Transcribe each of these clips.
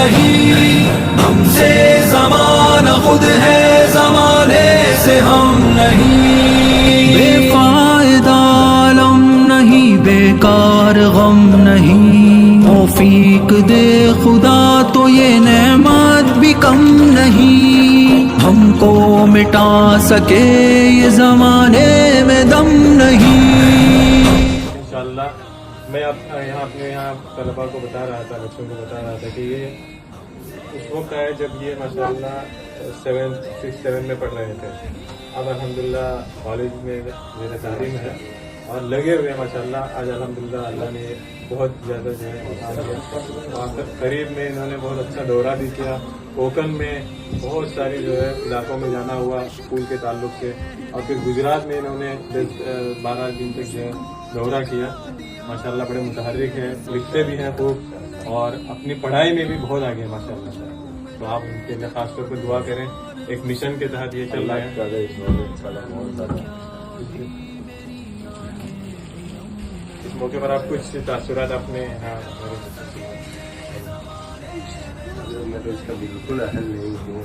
نہیں، ہم سے زمانہ خود ہے، زمانے سے ہم نہیں. بے فائدہ علم نہیں، بیکار غم نہیں، توفیق دے خدا تو یہ نعمت بھی کم نہیں. ہم کو مٹا سکے یہ زمانے میں دم نہیں. انشاءاللہ میں اپنے یہاں طلباء کو بتا رہا تھا، بچوں کو بتا رہا تھا کہ یہ اس وقت ہے جب یہ ماشاءاللہ 6-7 میں پڑھ رہے تھے. اب الحمدللہ کالج میں میرا تعلیم ہے اور لگے ہوئے ماشاءاللہ. آج الحمدللہ اللہ نے بہت زیادہ جو ہے قریب میں انہوں نے بہت اچھا دورہ بھی کیا. کوکن میں بہت ساری جو ہے علاقوں میں جانا ہوا اسکول کے تعلق سے، اور پھر گجرات میں انہوں نے 10-12 دن تک جو ہے دورہ کیا. ماشاءاللہ بڑے متحرک ہیں، لکھتے بھی ہیں خوب اور اپنی پڑھائی میں بھی بہت آگے ہیں ماشاءاللہ. تو آپ ان کے لیے خاص طور پر دعا کریں. ایک مشن کے تحت یہ چل رہا ہے. اس موقع پر آپ کچھ تاثرات اپنے میں تو اس کا بالکل اہل نہیں ہوں.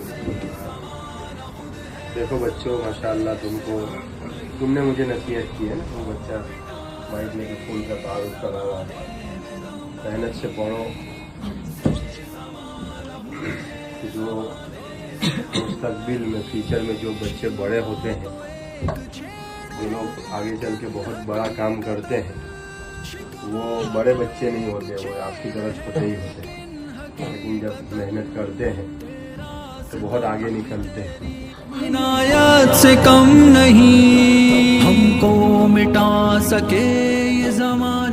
دیکھو بچوں ماشاءاللہ تم نے مجھے نصیحت کی ہے نا، وہ بچہ مائک لے کے پھول کا تعارف کرا رہا ہے. محنت سے پڑھو، جو مستقبل میں فیوچر میں جو بچے بڑے ہوتے ہیں، جو لوگ آگے چل کے بہت بڑا کام کرتے ہیں، وہ بڑے بچے نہیں ہوتے، وہ آپ کی طرح چھوٹے ہی ہوتے ہیں. لیکن جب محنت کرتے ہیں تو بہت آگے نکلتے ہیں. عنایت سے کم نہیں، ہم کو مٹا سکے یہ زمانہ.